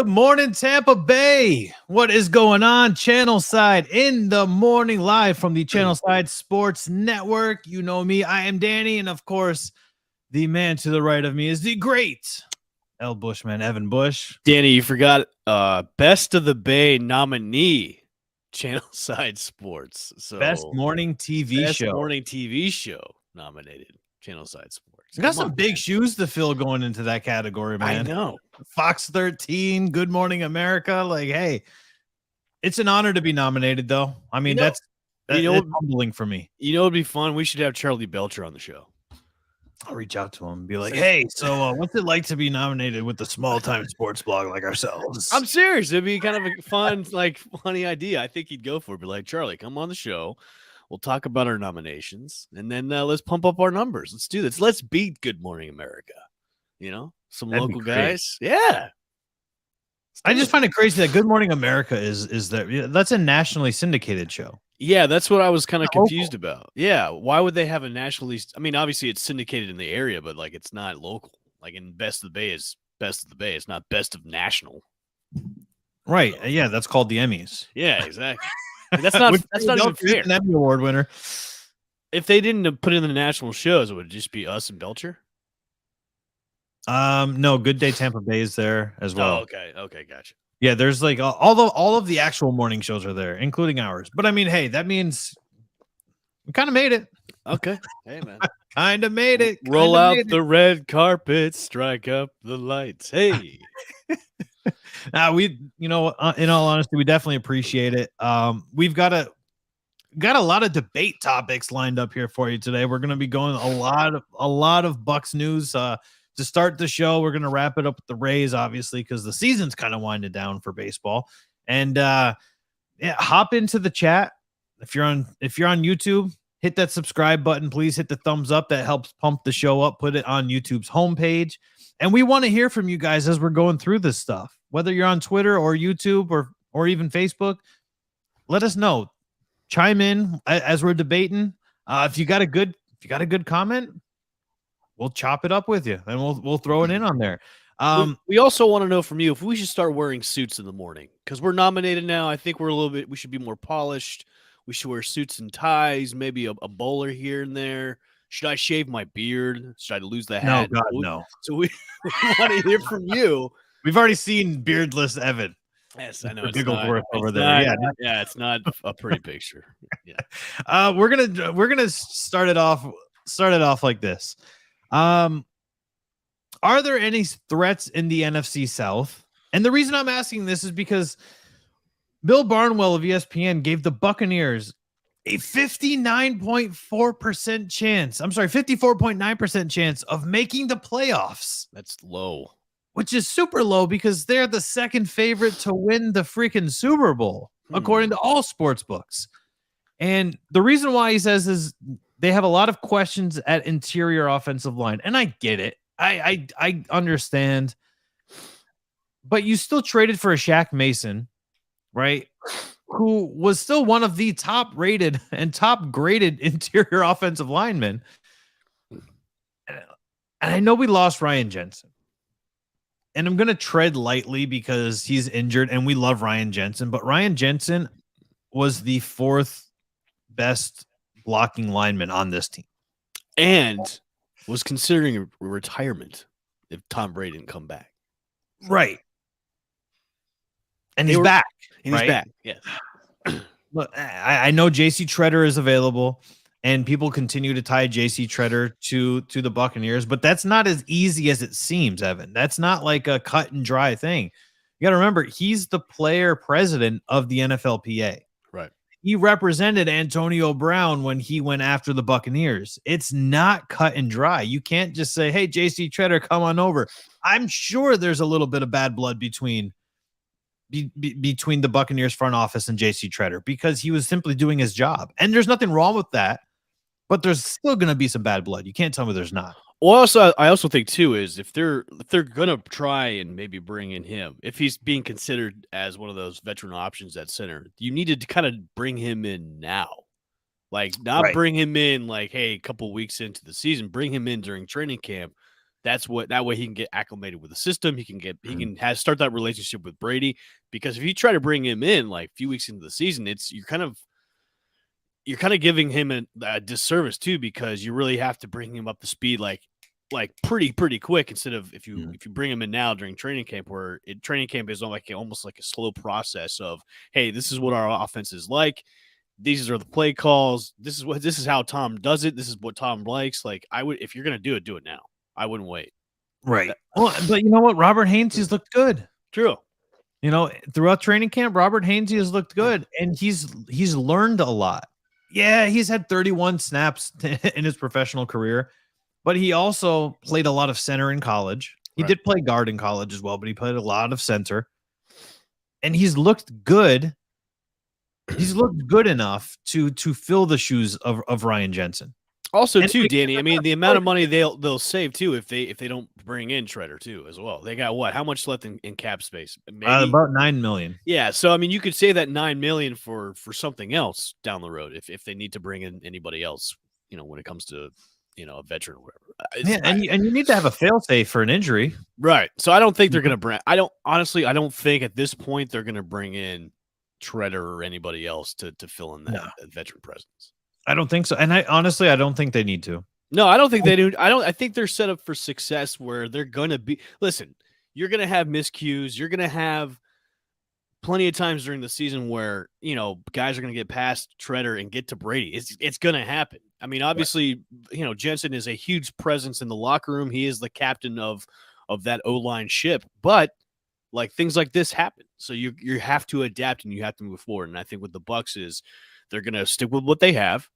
Good morning, Tampa Bay. What is going on? Channelside in the morning, live from the Channelside Sports Network. You know me. I am Danny, and of course, the man to the right of me is the great L. Bushman, Evan Bush. Danny, you forgot Best of the Bay nominee, Channelside Sports. So Best morning TV best show. morning TV show nominated, Channelside Sports. We got some big shoes to fill going into that category, man. I know. Fox 13, Good Morning America. Like, hey, it's an honor to be nominated, though. I mean, that's humbling for me. You know, it'd be fun. We should have Charlie Belcher on the show. I'll reach out to him and be like, hey, so what's it like to be nominated with the small-time sports blog like ourselves? I'm serious. It'd be kind of a fun, funny idea. I think he'd go for it. Be like, Charlie, come on the show. We'll talk about our nominations, and then let's pump up our numbers. Let's do this. Let's beat Good Morning America. You know, some That'd local guys. Yeah. I just find it crazy that Good Morning America that's a nationally syndicated show. Yeah, that's what I was kind of confused about. Yeah, why would they have a nationally? I mean, obviously it's syndicated in the area, but it's not local. Like in Best of the Bay is Best of the Bay. It's not Best of National. Right. Yeah, that's called the Emmys. Yeah, exactly. That's not even fair. An Emmy Award winner. If they didn't put in the national shows, would it just be us and Belcher? No, Good Day Tampa Bay is there as well. Oh, okay, gotcha. Yeah, there's all of the actual morning shows are there, including ours. But I mean, hey, that means we kind of made it. Okay. Hey, man. Kind of made it. Roll out the red carpet, strike up the lights. Hey. In all honesty, we definitely appreciate it. We've got a lot of debate topics lined up here for you today. We're going to be going a lot of Bucs news to start the show. We're going to wrap it up with the Rays, obviously, because the season's kind of winding down for baseball. And hop into the chat. If you're on YouTube, hit that subscribe button. Please hit the thumbs up. That helps pump the show up. Put it on YouTube's homepage. And we want to hear from you guys as we're going through this stuff. Whether you're on Twitter or YouTube or even Facebook, let us know. Chime in as we're debating. If you got a good comment, we'll chop it up with you and we'll throw it in on there. We also want to know from you if we should start wearing suits in the morning because we're nominated now. I think we should be more polished. We should wear suits and ties, maybe a bowler here and there. Should I shave my beard? Should I lose the hat? No, God, no. So we want to hear from you. We've already seen beardless Evan. Yes, I know. It's not a pretty picture. Yeah. We're gonna start it off like this. Are there any threats in the NFC South? And the reason I'm asking this is because Bill Barnwell of ESPN gave the Buccaneers a 59.4% chance. I'm sorry, 54.9% chance of making the playoffs. That's low. Which is super low because they're the second favorite to win the freaking Super Bowl, according to all sports books. And the reason why he says is they have a lot of questions at interior offensive line. And I get it. I understand. But you still traded for a Shaq Mason, right? Who was still one of the top rated and top graded interior offensive linemen. And I know we lost Ryan Jensen. And I'm going to tread lightly because he's injured and we love Ryan Jensen. But Ryan Jensen was the fourth best blocking lineman on this team. And was considering a retirement if Tom Brady didn't come back. Right. And he's back. And he's back, yes. Look, I know J.C. Treader is available. And people continue to tie J.C. Treader to the Buccaneers, but that's not as easy as it seems, Evan. That's not like a cut and dry thing. You got to remember, he's the player president of the NFLPA. Right. He represented Antonio Brown when he went after the Buccaneers. It's not cut and dry. You can't just say, hey, J.C. Treader, come on over. I'm sure there's a little bit of bad blood between the Buccaneers front office and J.C. Treader because he was simply doing his job. And there's nothing wrong with that. But there's still going to be some bad blood. You can't tell me there's not. Well, I also think too is if they're going to try and maybe bring in him, if he's being considered as one of those veteran options at center, you needed to kind of bring him in now, bring him in hey, a couple weeks into the season, bring him in during training camp, That way he can get acclimated with the system. He can start that relationship with Brady, because if you try to bring him in like a few weeks into the season, you're kind of giving him a disservice too, because you really have to bring him up to speed like pretty quick, instead of if you bring him in now during training camp, where training camp is almost like a slow process of, hey, this is what our offense is like. These are the play calls. This is how Tom does it. This is what Tom likes. Like, if you're going to do it now. I wouldn't wait. Right. Well, but you know what? Robert Hainsey's looked good. True. Throughout training camp, Robert Hainsey has looked good, and he's learned a lot. Yeah, he's had 31 snaps in his professional career, but he also played a lot of center in college. He did play guard in college as well, but he played a lot of center, and he's looked good. He's looked good enough to fill the shoes of Ryan Jensen. Also, too, Danny, I mean, the amount of money they'll save too if they don't bring in Shredder too as well. They got what? How much left in cap space? Maybe about $9 million. Yeah, so I mean, you could save that $9 million for something else down the road if they need to bring in anybody else. When it comes to a veteran or whatever. And you need to have a fail-safe for an injury, right? So I don't think they're going to bring. I don't think at this point they're going to bring in Shredder or anybody else to fill in that veteran presence. I don't think so. And I don't think they need to. No, I don't think they do. I think they're set up for success where they're going to be. Listen, you're going to have miscues. You're going to have plenty of times during the season where, guys are going to get past Shredder and get to Brady. It's going to happen. I mean, obviously, Jensen is a huge presence in the locker room. He is the captain of that O-line ship, but like things like this happen. So you have to adapt and you have to move forward. And I think with the Bucs is they're going to stick with what they have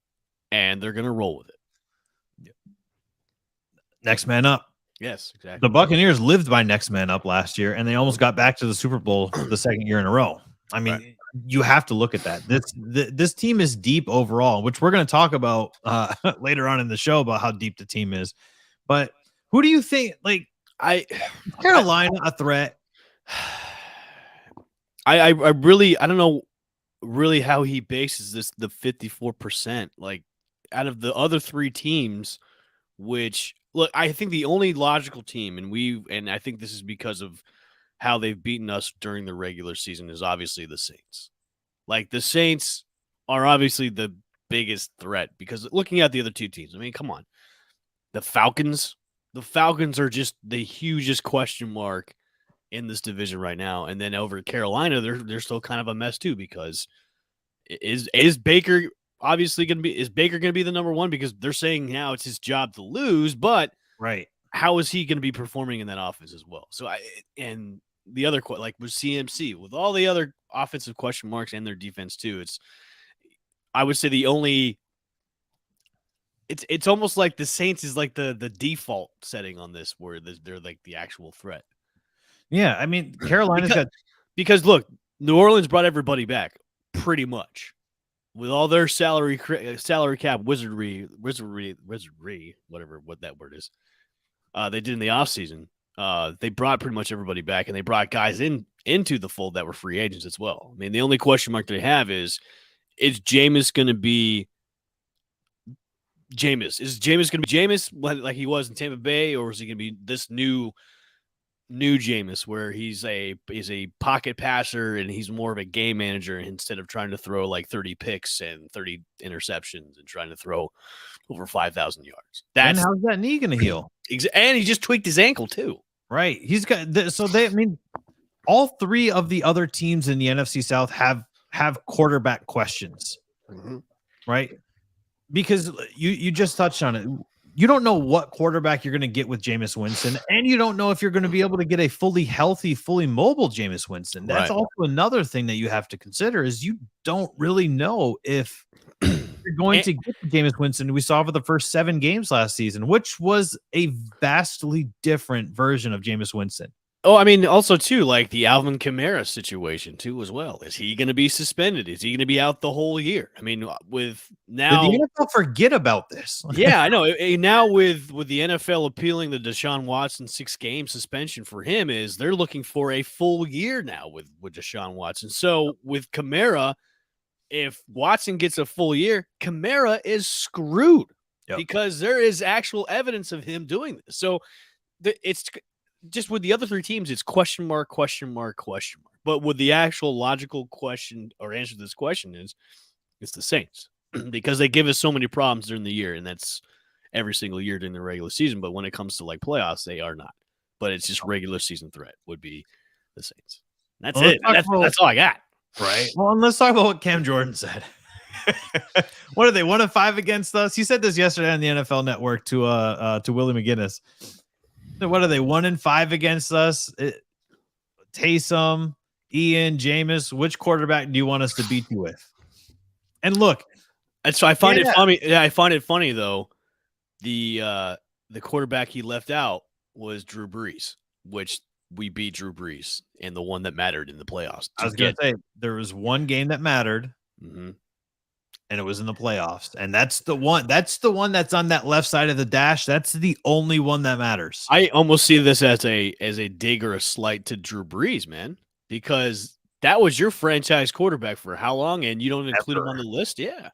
and they're going to roll with it. Next man up. Yes, exactly. The Buccaneers lived by next man up last year, and they almost got back to the Super Bowl the second year in a row. I mean, you have to look at that. This team is deep overall, which we're going to talk about later on in the show about how deep the team is. But who do you think? Like, Carolina a threat? I don't know really how he bases the 54%. Like, out of the other three teams, which look, I think the only logical team, and I think this is because of how they've beaten us during the regular season, is obviously the Saints. Like, the Saints are obviously the biggest threat, because looking at the other two teams, I mean, come on. The Falcons are just the hugest question mark in this division right now. And then over at Carolina, they're still kind of a mess too, because is Baker obviously going to be the number one, because they're saying now it's his job to lose, but how is he going to be performing in that offense as well? So and the other, like with CMC, with all the other offensive question marks and their defense too, I would say it's almost like the Saints is like the default setting on this, where they're like the actual threat. Yeah, I mean, Carolina's because look, New Orleans brought everybody back pretty much with all their salary cap wizardry, whatever what that word is. They did in the offseason. They brought pretty much everybody back, and they brought guys into the fold that were free agents as well. I mean, the only question mark they have is Jameis going to be Jameis? Is Jameis going to be Jameis like he was in Tampa Bay, or is he going to be this new Jameis, where he's a pocket passer and he's more of a game manager instead of trying to throw like 30 picks and 30 interceptions and trying to throw over 5,000 yards? And how's that knee going to heal? And he just tweaked his ankle too. Right. He's got all three of the other teams in the NFC South have quarterback questions, right? Because you just touched on it. You don't know what quarterback you're going to get with Jameis Winston, and you don't know if you're going to be able to get a fully healthy, fully mobile Jameis Winston. That's also another thing that you have to consider, is you don't really know if you're going to get Jameis Winston we saw for the first 7 games last season, which was a vastly different version of Jameis Winston. Oh, I mean, also, too, like the Alvin Kamara situation, too, as well. Is he going to be suspended? Is he going to be out the whole year? I mean, with now... Did the NFL forget about this? Yeah, I know. Now with the NFL appealing the Deshaun Watson 6-game suspension for him, is they're looking for a full year now with Deshaun Watson. So with Kamara, if Watson gets a full year, Kamara is screwed because there is actual evidence of him doing this. So it's just with the other three teams, it's question mark, question mark, question mark. But with the actual logical question or answer to this question is, it's the Saints because they give us so many problems during the year, and that's every single year during the regular season. But when it comes to like playoffs, they are not. But it's just regular season threat would be the Saints. That's it. That's all I got. Right. Well, and let's talk about what Cam Jordan said. What are they? 1-5 against us? He said this yesterday on the NFL Network to Willie McGinnis. What are they? 1-5 against us? Taysom, Ian, Jameis. Which quarterback do you want us to beat you with? And look, and so I find it funny. Yeah, I find it funny though. The quarterback he left out was Drew Brees, which we beat Drew Brees in the one that mattered in the playoffs. I was going to say there was one game that mattered. Mm-hmm. And it was in the playoffs. And that's the one that's on that left side of the dash. That's the only one that matters. I almost see this as a dig or a slight to Drew Brees, man, because that was your franchise quarterback for how long? And you don't include him on the list? Yeah.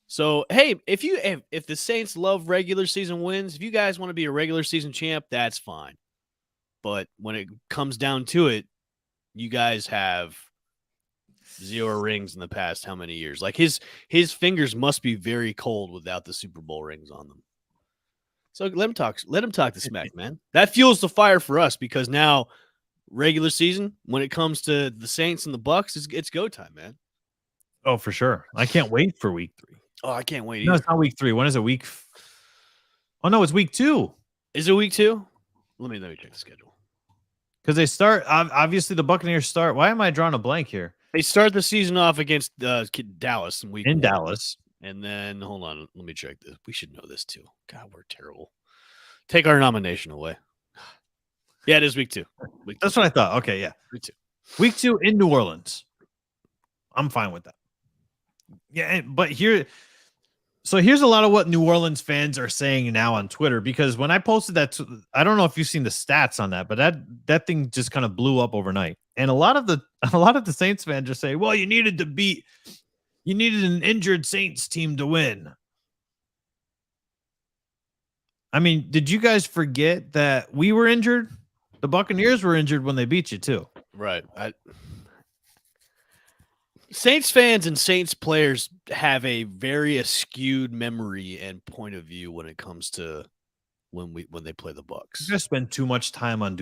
So, hey, if the Saints love regular season wins, if you guys want to be a regular season champ, that's fine. But when it comes down to it, you guys have 0 rings in the past how many years? Like his fingers must be very cold without the Super Bowl rings on them. So let him talk the smack, man. That fuels the fire for us because now regular season, when it comes to the Saints and the Bucs, it's go time, man. Oh, for sure. I can't wait for week 3. Oh, I can't wait. No, it's not week 3. When is it? Oh no, it's week 2. Is it week 2? Let me check the schedule. Because they start, obviously the Buccaneers start. Why am I drawing a blank here? They start the season off against Dallas in week 1. Dallas. And then, hold on, let me check this. We should know this too. God, we're terrible. Take our nomination away. Yeah, it is week 2. That's what I thought. Okay, yeah. Week 2. Week 2 in New Orleans. I'm fine with that. Yeah, but here's a lot of what New Orleans fans are saying now on Twitter, because when I posted that, I don't know if you've seen the stats on that, but that thing just kind of blew up overnight. And a lot of the Saints fans are saying, well, you needed an injured Saints team to win. I mean, did you guys forget that we were injured? The Buccaneers were injured when they beat you too. Right. Saints fans and Saints players have a very skewed memory and point of view when it comes to when they play the Bucs. You guys spend too much time on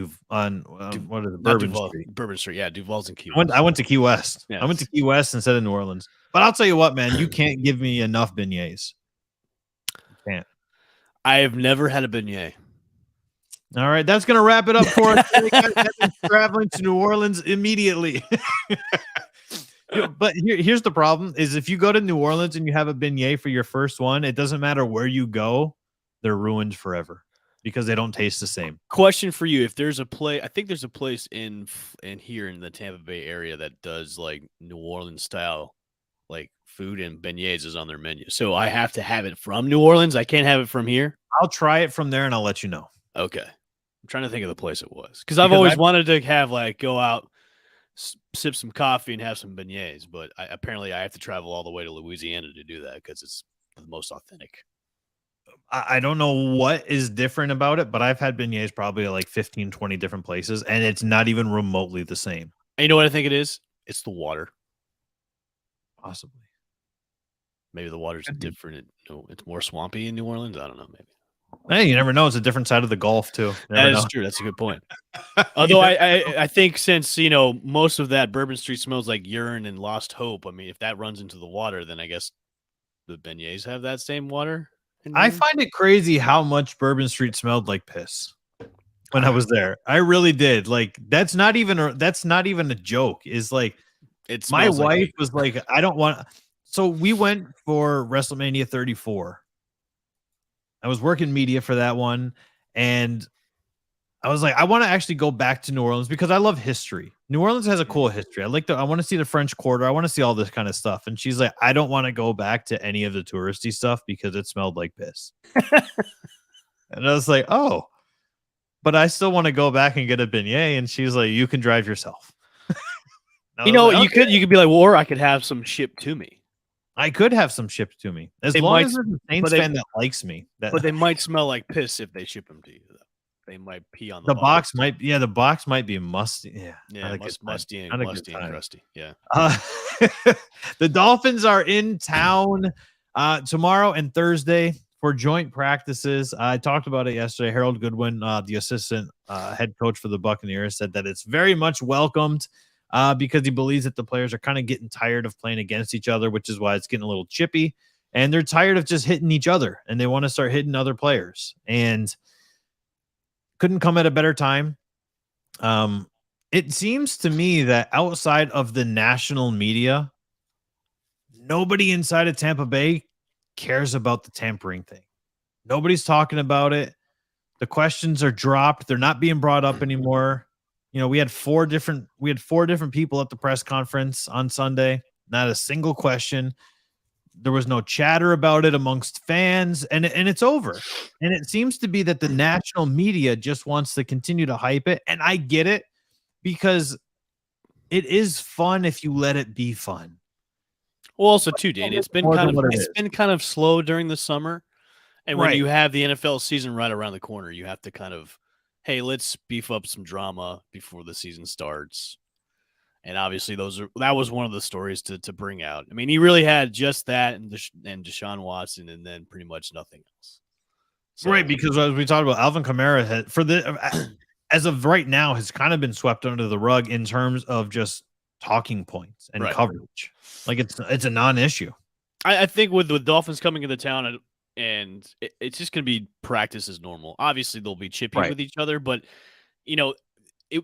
what is it, Bourbon Street? Bourbon Street, yeah, Duval's in Key West. I went to Key West. Yes. I went to Key West instead of New Orleans. But I'll tell you what, man, you can't give me enough beignets. You can't. I have never had a beignet. All right, that's gonna wrap it up for us. Traveling to New Orleans immediately. But here's the problem: is if you go to New Orleans and you have a beignet for your first one, it doesn't matter where you go; they're ruined forever because they don't taste the same. Question for you: if there's a place, I think there's a place in here in the Tampa Bay area that does like New Orleans style, like food, and beignets is on their menu. So I have to have it from New Orleans. I can't have it from here. I'll try it from there and I'll let you know. Okay, I'm trying to think of the place it was because I've always wanted to have like go out, sip some coffee and have some beignets, but apparently I have to travel all the way to Louisiana to do that because it's the most authentic. I don't know what is different about it, but I've had beignets probably like 15, 20 different places, and it's not even remotely the same. And you know what I think it is? It's the water. Possibly. Maybe the water's different. It's more swampy in New Orleans. I don't know, maybe. Hey, you never know. It's a different side of the Gulf, too. That is true. That's a good point. Although I think since, most of that Bourbon Street smells like urine and lost hope, I mean, if that runs into the water, then I guess the beignets have that same water. I find it crazy how much Bourbon Street smelled like piss when I was there. I really did. Like, that's not even a joke. Is like, my wife was like, I don't want. So we went for WrestleMania 34. I was working media for that one, and I was like, I want to actually go back to New Orleans because I love history. New Orleans has a cool history. I want to see the French Quarter. I want to see all this kind of stuff. And she's like, I don't want to go back to any of the touristy stuff because it smelled like piss. And I was like, oh, but I still want to go back and get a beignet. And she's like, you can drive yourself. You could be like, well, or I could have some shipped to me. I could have some shipped to me as long as there's a Saints fan that likes me. But they might smell like piss if they ship them to you, though. they might pee on the The box. the box might be musty. Yeah, musty and crusty. Yeah. Uh, the Dolphins are in town tomorrow and Thursday for joint practices. I talked about it yesterday. Harold Goodwin, the assistant head coach for the Buccaneers, said that it's very much welcomed because he believes that the players are kind of getting tired of playing against each other, which is why it's getting a little chippy. And they're tired of just hitting each other, and they want to start hitting other players. And couldn't come at a better time. It seems to me that outside of the national media, nobody inside of Tampa Bay cares about the tampering thing. Nobody's talking about it. The questions are dropped. They're not being brought up anymore. You know, we had four different people at the press conference on Sunday. Not a single question. There was no chatter about it amongst fans, and it's over. And it seems to be that the national media just wants to continue to hype it. And I get it, because it is fun if you let it be fun. Well, also too, Danny, it's been kind of slow during the summer, and when you have the NFL season right around the corner, you have to kind of, hey, let's beef up some drama before the season starts. And obviously, that was one of the stories to bring out. I mean, he really had just that and Deshaun Watson, and then pretty much nothing else. So, right, because as we talked about, Alvin Kamara as of right now has kind of been swept under the rug in terms of just talking points and coverage. Like it's a non-issue. I think with the Dolphins coming into town, and it's just going to be practice as normal. Obviously, they'll be chippy with each other, but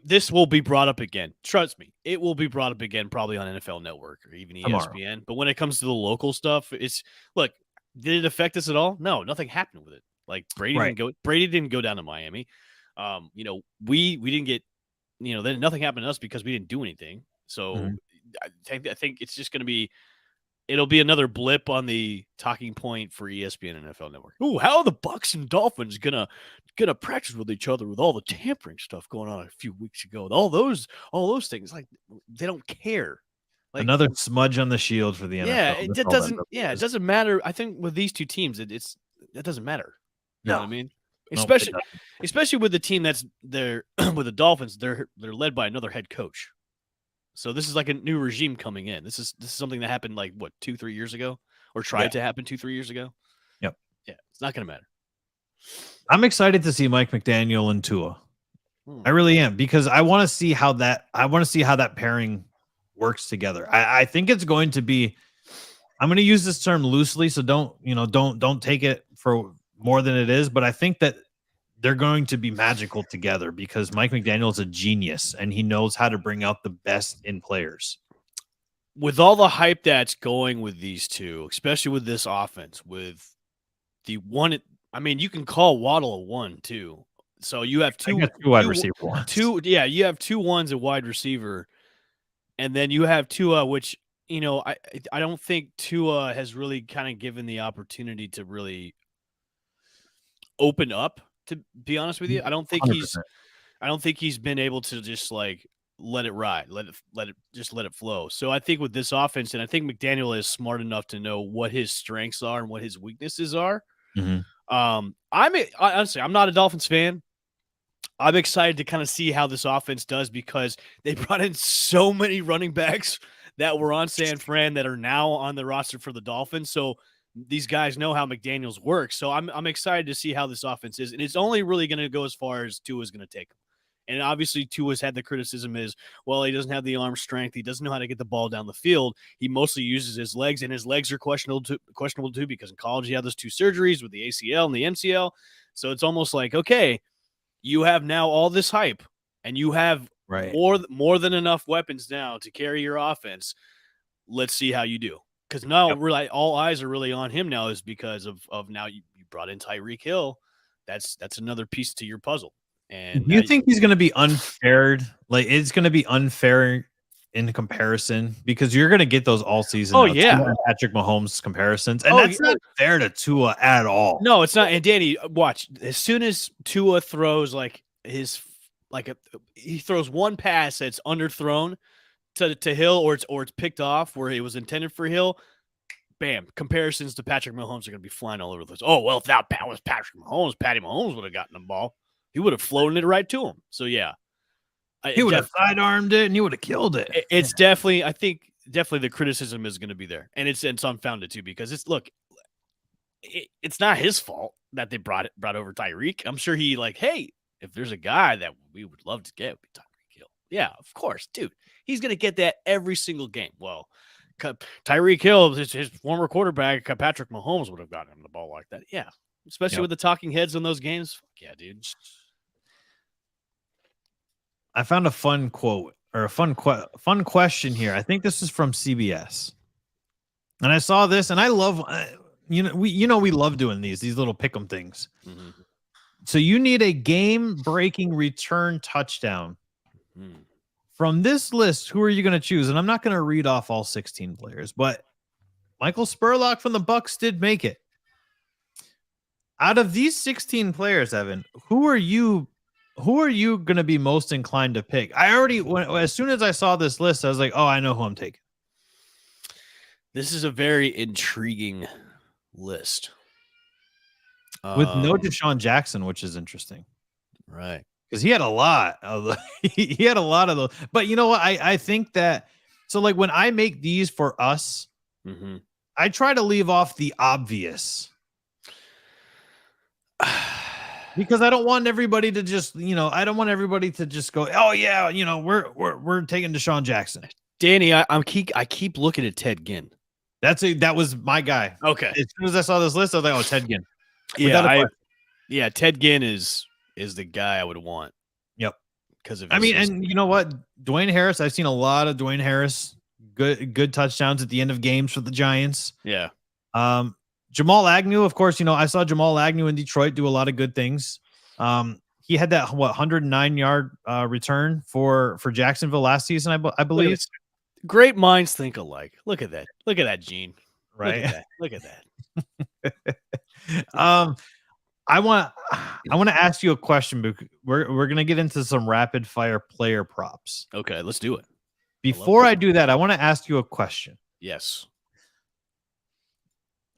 this will be brought up again. Trust me, it will be brought up again, probably on NFL Network or even ESPN. Tomorrow. But when it comes to the local stuff, did it affect us at all? No, nothing happened with it. Like Brady didn't go down to Miami. We didn't get, then nothing happened to us because we didn't do anything. So I think it's just going to be, it'll be another blip on the talking point for ESPN and NFL Network. Ooh, how are the Bucs and Dolphins gonna practice with each other with all the tampering stuff going on a few weeks ago? All those things, like, they don't care. Like, another smudge on the shield for the NFL. It doesn't matter. I think with these two teams, it doesn't matter. You know what I mean? Especially with the team that's there with the Dolphins, they're led by another head coach. So this is like a new regime coming in. This is something that happened 2-3 years ago, or tried to happen 2-3 years ago. Yep. Yeah, it's not going to matter. I'm excited to see Mike McDaniel and Tua. I really am, because I want to see how that pairing works together. I think it's going to be, I'm going to use this term loosely, so don't take it for more than it is, but I think that they're going to be magical together because Mike McDaniel is a genius and he knows how to bring out the best in players. With all the hype that's going with these two, especially with this offense, with the one, I mean, you can call Waddle a 1 too. So you have two wide receiver ones. You have 2 ones at wide receiver, and then you have Tua, which I don't think Tua has really kind of given the opportunity to really open up. To be honest with you, I don't think 100%. He's been able to just let it ride, let it flow. So I think with this offense, and I think McDaniel is smart enough to know what his strengths are and what his weaknesses are. Honestly, I'm not a Dolphins fan. I'm excited to kind of see how this offense does because they brought in so many running backs that were on San Fran that are now on the roster for the Dolphins. So these guys know how McDaniels works. So I'm excited to see how this offense is. And it's only really going to go as far as Tua's going to take them. And obviously Tua's had the criticism is, well, he doesn't have the arm strength. He doesn't know how to get the ball down the field. He mostly uses his legs, and his legs are questionable too because in college he had those 2 surgeries with the ACL and the MCL. So it's almost like, okay, you have now all this hype and you have more than enough weapons now to carry your offense. Let's see how you do. Because now really all eyes are really on him now is because of now you brought in Tyreek Hill. That's another piece to your puzzle. And do you think he's going to be unfair? Like, it's going to be unfair in comparison because you're going to get those all season. Oh, yeah. Patrick Mahomes comparisons. And that's not fair to Tua at all. No, it's not. And Danny, watch. As soon as Tua throws he throws one pass that's underthrown to Hill or it's picked off where it was intended for Hill, bam, comparisons to Patrick Mahomes are going to be flying all over the place. Oh, well, if that was Patrick Mahomes, Patty Mahomes would have gotten the ball. He would have flown it right to him. So yeah, He would have sidearmed it and he would have killed it. It's definitely, I think, definitely the criticism is going to be there, and it's unfounded too because it's not his fault that they brought over Tyreek. I'm sure he hey, if there's a guy that we would love to get, it would be Tyreek Hill. Yeah, of course, dude. He's going to get that every single game. Well, Tyreek Hill, his former quarterback, Patrick Mahomes, would have gotten him the ball like that. Yeah, especially with the talking heads in those games. Fuck yeah, dude. I found a fun quote or a fun question here. I think this is from CBS, and I saw this, and I love we love doing these little pick'em things. Mm-hmm. So you need a game-breaking return touchdown. Mm-hmm. From this list, who are you going to choose? And I'm not going to read off all 16 players, but Michael Spurlock from the Bucs did make it. Out of these 16 players, Evan, who are you going to be most inclined to pick? As soon as I saw this list, I was like, oh, I know who I'm taking. This is a very intriguing list. With no Deshaun Jackson, which is interesting. Right. Because he had a lot of those. But you know what? I think that when I make these for us, mm-hmm. I try to leave off the obvious. Because I don't want everybody to just, go, oh yeah, we're taking Deshaun Jackson. Danny, I keep looking at Ted Ginn. That was my guy. Okay. As soon as I saw this list, I was like, oh, Ted Ginn. Ted Ginn is the guy I would want. Yep. Because of and you know what? Dwayne Harris, I've seen a lot of Dwayne Harris good touchdowns at the end of games for the Giants. Yeah. Jamal Agnew, of course, I saw Jamal Agnew in Detroit do a lot of good things. He had that 109-yard return for Jacksonville last season, I believe. Great minds think alike. Look at that. Look at that, Gene. Right. Look at that. I want to ask you a question, because we're going to get into some rapid fire player props. Okay, let's do it. Before I do that, I want to ask you a question. Yes.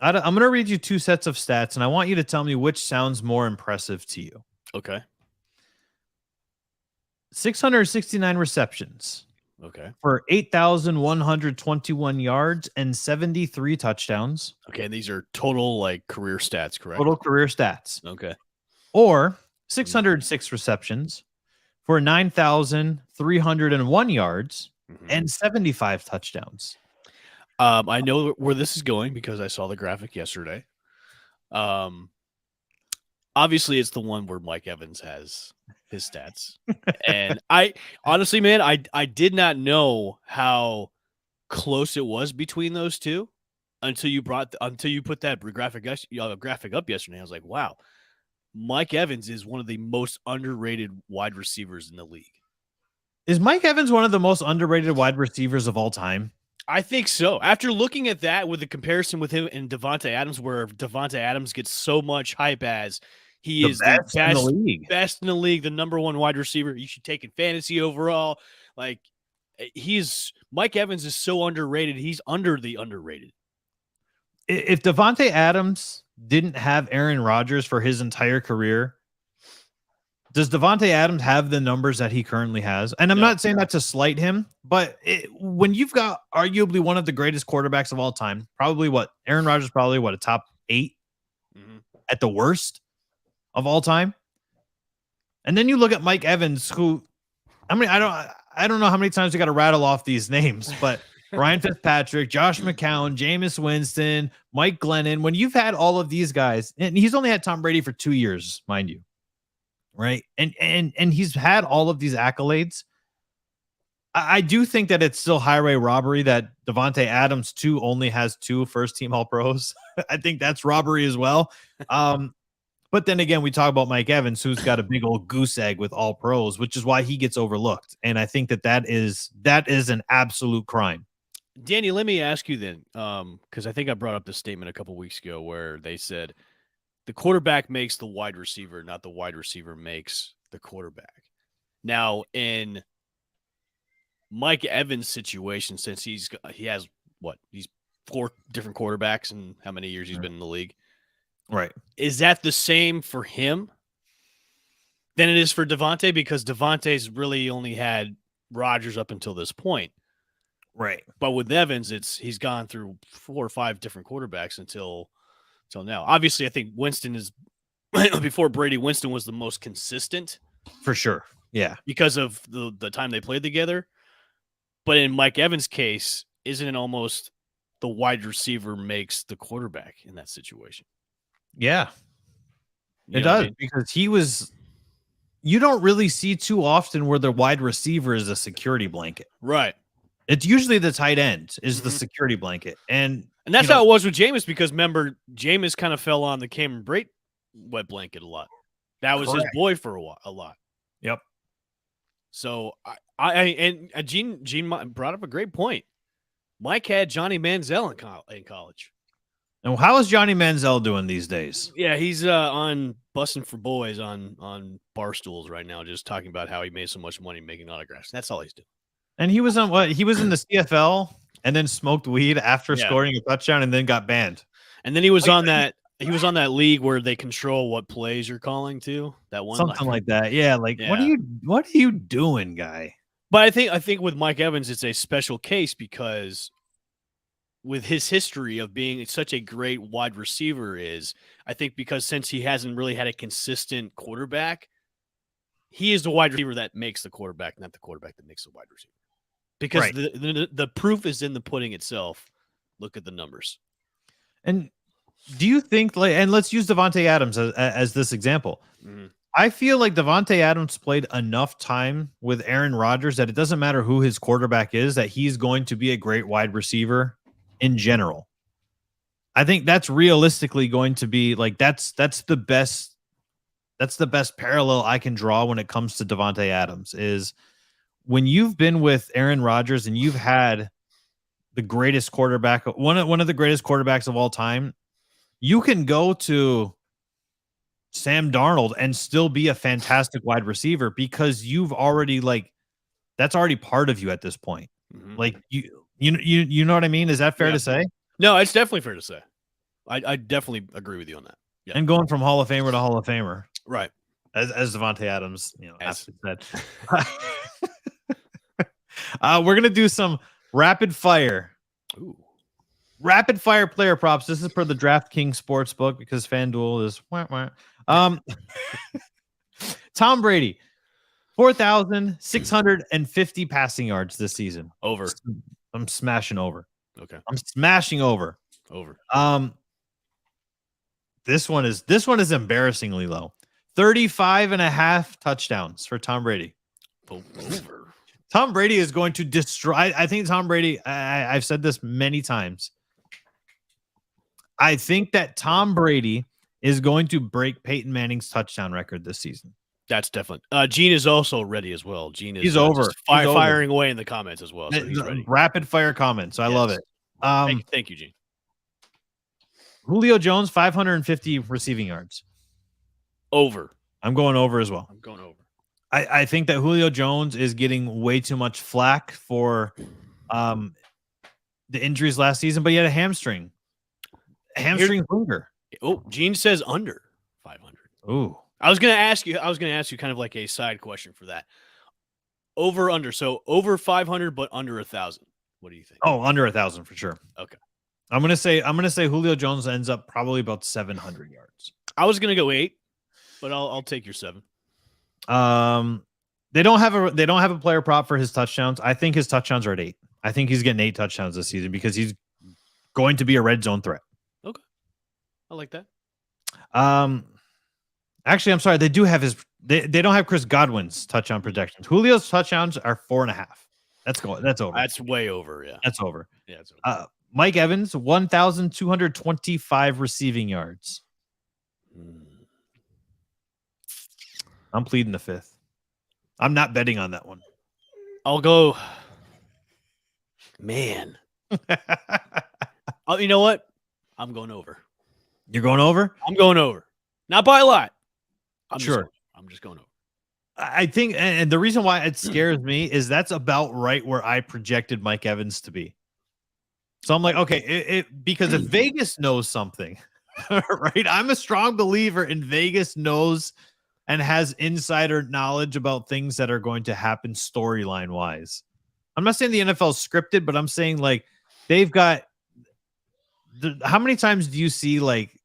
I'm going to read you two sets of stats, and I want you to tell me which sounds more impressive to you. Okay. 669 receptions. Okay. For 8,121 yards and 73 touchdowns. Okay, and these are total career stats, correct? Total career stats. Okay. Or 606 receptions for 9,301 yards and 75 touchdowns. I know where this is going because I saw the graphic yesterday. Obviously, it's the one where Mike Evans has his stats. And I honestly, man, I did not know how close it was between those two until you put that graphic up yesterday. I was like, wow, Mike Evans is one of the most underrated wide receivers in the league. Is Mike Evans one of the most underrated wide receivers of all time? I think so. After looking at that with the comparison with him and Devontae Adams, where Devontae Adams gets so much hype as he is the best in the league, the number one wide receiver you should take in fantasy overall. Mike Evans is so underrated. He's under the underrated. If Devontae Adams didn't have Aaron Rodgers for his entire career, does Devontae Adams have the numbers that he currently has? And I'm not saying that to slight him, but when you've got arguably one of the greatest quarterbacks of all time, Aaron Rodgers, a top 8 at the worst of all time. And then you look at Mike Evans, who, I don't know how many times we got to rattle off these names, but Ryan Fitzpatrick, Josh McCown, Jameis Winston, Mike Glennon. When you've had all of these guys, and he's only had Tom Brady for 2 years, mind you. Right. And he's had all of these accolades. I do think that it's still highway robbery that Devontae Adams too only has 2 first-team All-Pros. I think that's robbery as well. But then again, we talk about Mike Evans, who's got a big old goose egg with All-Pros, which is why he gets overlooked. And I think that is an absolute crime. Danny, let me ask you then, because I think I brought up this statement a couple weeks ago where they said the quarterback makes the wide receiver, not the wide receiver makes the quarterback. Now, in Mike Evans' situation, since he has 4 different quarterbacks and how many years he's been in the league, right? Is that the same for him? than it is for Devontae, because Devontae's really only had Rodgers up until this point. Right. But with Evans, he's gone through 4 or 5 different quarterbacks until now. Obviously, I think Winston is before Brady. Winston was the most consistent For sure. Yeah. because of the time they played together. But in Mike Evans' case, isn't it almost the wide receiver makes the quarterback in that situation? Yeah. You It know what I does, mean? because you don't really see too often where the wide receiver is a security blanket. Right. It's usually the tight end is the Mhm. security blanket. And And that's how it was with Jameis, because remember, Jameis kind of fell on the Cameron Brate wet blanket a lot. That was his Correct. boy for a lot. Yep. So and Gene brought up a great point. Mike had Johnny Manziel in college. And how is Johnny Manziel doing these days? Yeah, he's on Bussin' for Boys on Barstools right now, just talking about how he made so much money making autographs. That's all he's doing. And he was on what? He was in the CFL and then smoked weed after Yeah. scoring a touchdown and then got banned. And then he was on that league where they control what plays you're calling to. That one, Something like that. Yeah. Like, what are you doing, guy? But I think with Mike Evans, it's a special case because with his history of being such a great wide receiver I think because since he hasn't really had a consistent quarterback, he is the wide receiver that makes the quarterback, not the quarterback that makes the wide receiver. Because Right. the proof is in the pudding itself. Look at the numbers. And do you think, and let's use Devontae Adams as this example. Mhm. I feel like Devontae Adams played enough time with Aaron Rodgers that it doesn't matter who his quarterback is, that he's going to be a great wide receiver in general. I think that's realistically going to be like that's the best parallel I can draw when it comes to Devontae Adams is when you've been with Aaron Rodgers and you've had the greatest quarterback, one of the greatest quarterbacks of all time, you can go to Sam Darnold and still be a fantastic wide receiver because you've already that's already part of you at this point. Mhm. Like you know what I mean? Is that fair to say? No, it's definitely fair to say. I definitely agree with you on that. Yeah. And going from Hall of Famer to Hall of Famer, Right. as Devontae Adams, As- said. We're gonna do some rapid fire player props. This is per the DraftKings Sportsbook because FanDuel is Tom Brady, 4,650 passing yards this season. Over. I'm smashing over. Okay. I'm smashing over. Over. This one is embarrassingly low. 35.5 touchdowns for Tom Brady. Over. Tom Brady is going to destroy. I think Tom Brady, I've said this many times. I think that Tom Brady is going to break Peyton Manning's touchdown record this season. That's definitely. Gene is also ready as well. Gene is he's over. Firing away in the comments as well. So he's ready. Rapid fire comments. I love it. Thank you, Gene. Julio Jones, 550 receiving yards. Over. I'm going over as well. I'm going over. I think that Julio Jones is getting way too much flack for the injuries last season, but he had a hamstring. Finger. Oh, Gene says under 500. Ooh. I was gonna ask you kind of like a side question for that. Over under. So over 500, but under 1,000. What do you think? Oh, under 1,000 for sure. Okay. I'm gonna say Julio Jones ends up probably about 700 yards. I was gonna go 8, but I'll take your 7. They don't have a player prop for his touchdowns. I think his touchdowns are at 8. I think he's getting 8 touchdowns this season because he's going to be a red zone threat. Okay. I like that. Actually, I'm sorry. They do have they don't have Chris Godwin's touchdown projections. Julio's touchdowns are 4.5. That's over. That's way over. Yeah. That's over. Yeah. It's over. Mike Evans, 1,225 receiving yards. I'm pleading the 5th. I'm not betting on that one. I'll go. Man. Oh, you know what? I'm going over. You're going over? I'm going over. Not by a lot. I'm just going over. I think, and the reason why it scares me is that's about right where I projected Mike Evans to be. So I'm like, okay, because if Vegas knows something, right? I'm a strong believer in Vegas knows and has insider knowledge about things that are going to happen storyline wise. I'm not saying the NFL is scripted, but I'm saying like they've got how many times do you see like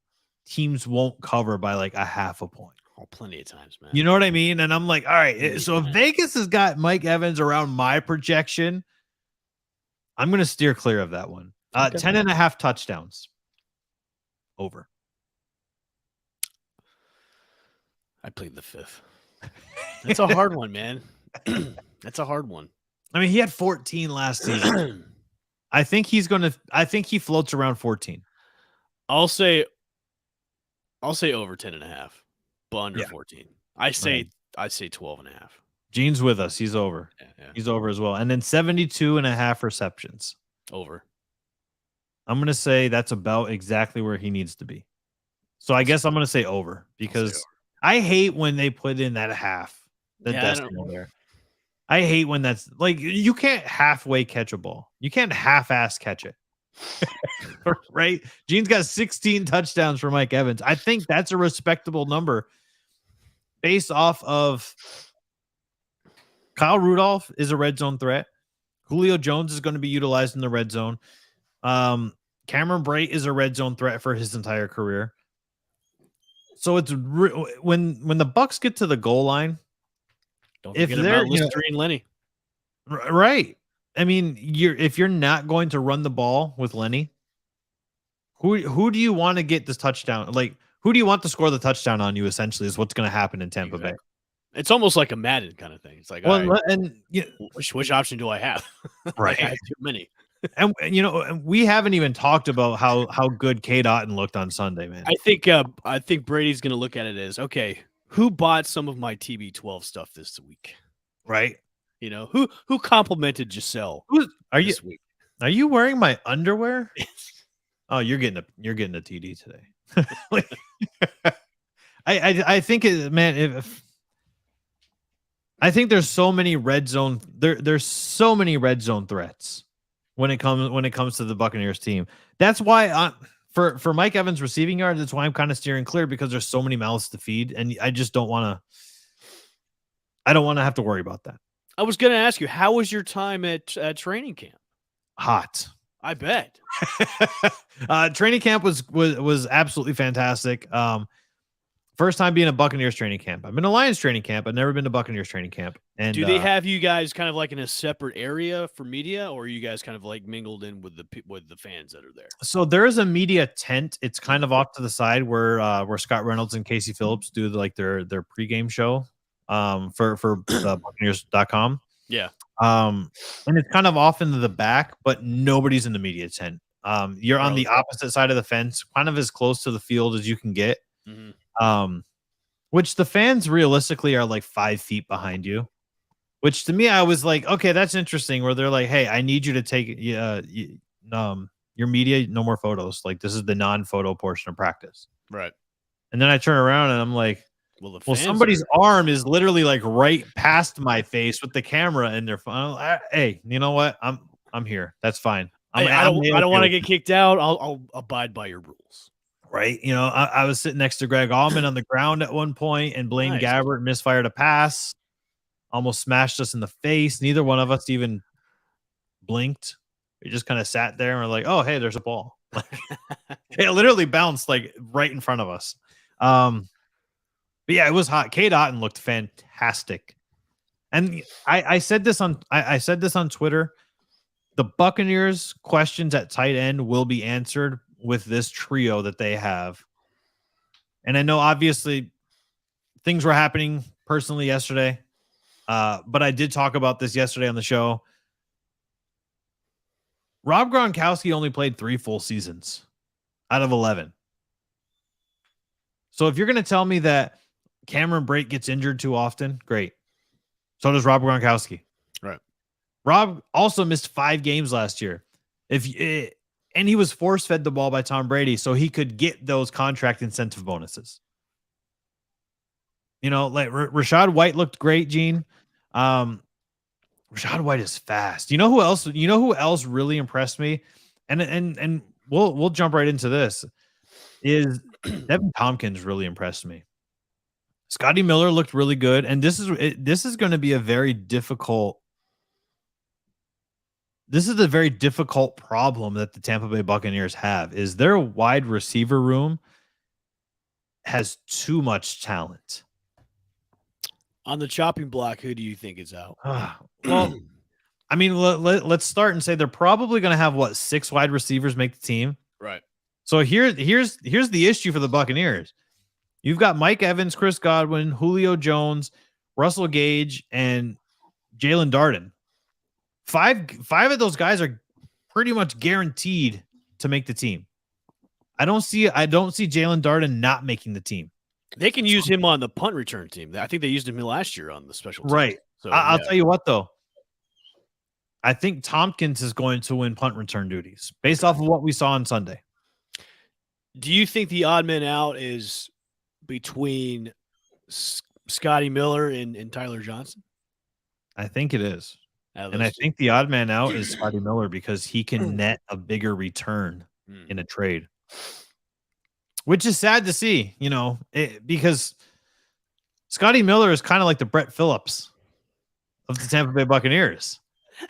teams won't cover by like a half a point? Oh, plenty of times, man. You know what I mean? And I'm like, all right, so if Vegas has got Mike Evans around my projection, I'm going to steer clear of that one. 10.5 touchdowns. Over. I played the 5th. That's a hard one, man. That's a hard one. I mean, he had 14 last season. I think he floats around 14. I'll say over 10.5, but under 14. I say 12.5. Gene's with us. He's over. Yeah. He's over as well. And then 72.5 receptions. Over. I'm going to say that's about exactly where he needs to be. So I guess I'm going to say over because I hate when they put in that half. The decimal there. I hate when that's like you can't halfway catch a ball. You can't half-ass catch it. Right? Gene's got 16 touchdowns for Mike Evans. I think that's a respectable number based off of Kyle Rudolph is a red zone threat. Julio Jones is going to be utilized in the red zone. Cameron Brate is a red zone threat for his entire career. So it's when the Bucs get to the goal line, don't forget about Listerine Lenny. Right. I mean, if you're not going to run the ball with Lenny, who do you want to get this touchdown? Like, who do you want to score the touchdown on you? Essentially, is what's going to happen in Tampa Bay. It's almost like a Madden kind of thing. It's like, which option do I have? Right. I have too many. And we haven't even talked about how good Cade Otton looked on Sunday, man. I think Brady's going to look at it as, okay, who bought some of my TB12 stuff this week? Right. Who complimented Giselle? Are you wearing my underwear? Oh, you're getting a TD today. I think I think there's so many red zone there's so many red zone threats when it comes to the Buccaneers team. That's why for Mike Evans receiving yards, that's why I'm kind of steering clear because there's so many mouths to feed, and I just don't want to have to worry about that. I was going to ask you, how was your time at training camp? Hot. I bet. Training camp was absolutely fantastic. First time being a Buccaneers training camp. I've been to Lions training camp. I've never been to Buccaneers training camp. And do they have you guys kind of like in a separate area for media, or are you guys kind of like mingled in with the fans that are there? So there is a media tent. It's kind of off to the side where Scott Reynolds and Casey Phillips do their pregame show for Buccaneers.com. Yeah. And it's kind of off into the back, but nobody's in the media tent. You're on the opposite side of the fence, kind of as close to the field as you can get. Mm-hmm. Which the fans realistically are like 5 feet behind you, which to me, I was like, okay, that's interesting where they're like, hey, I need you to take your media, no more photos. Like this is the non-photo portion of practice. Right. And then I turn around and I'm like, well, somebody's arm is literally like right past my face with the camera in their phone. Hey, you know what? I'm here. That's fine. I don't want to get kicked out. I'll abide by your rules. Right. I was sitting next to Greg Allman on the ground at one point, and Blaine Gabbert misfired a pass, almost smashed us in the face. Neither one of us even blinked. We just kind of sat there and were like, oh, hey, there's a ball. It literally bounced like right in front of us. But yeah, it was hot. Cade Otton looked fantastic. And I said this on Twitter. The Buccaneers questions at tight end will be answered with this trio that they have. And I know obviously things were happening personally yesterday, but I did talk about this yesterday on the show. Rob Gronkowski only played 3 full seasons out of 11. So if you're going to tell me that Cameron Brate gets injured too often, great. So does Rob Gronkowski. Right. Rob also missed 5 games last year. And he was force-fed the ball by Tom Brady so he could get those contract incentive bonuses. Like Rachaad White looked great, Gene. Rachaad White is fast. You know who else really impressed me? And we'll jump right into this. Is Devin Tompkins really impressed me. Scotty Miller looked really good, and this is going to be a very difficult. This is a very difficult problem that the Tampa Bay Buccaneers have. Is their wide receiver room has too much talent. On the chopping block, who do you think is out? Well, I mean, let's start and say they're probably going to have 6 wide receivers make the team. Right. So here's the issue for the Buccaneers. You've got Mike Evans, Chris Godwin, Julio Jones, Russell Gage, and Jalen Darden. Five of those guys are pretty much guaranteed to make the team. I don't see Jalen Darden not making the team. They can use him on the punt return team. I think they used him last year on the special team. Right. So I'll tell you what, though. I think Tompkins is going to win punt return duties based off of what we saw on Sunday. Do you think the odd man out is between Scotty Miller and Tyler Johnson? I think it is. And I think the odd man out is Scotty Miller because he can net a bigger return in a trade, which is sad to see, because Scotty Miller is kind of like the Brett Phillips of the Tampa Bay Buccaneers.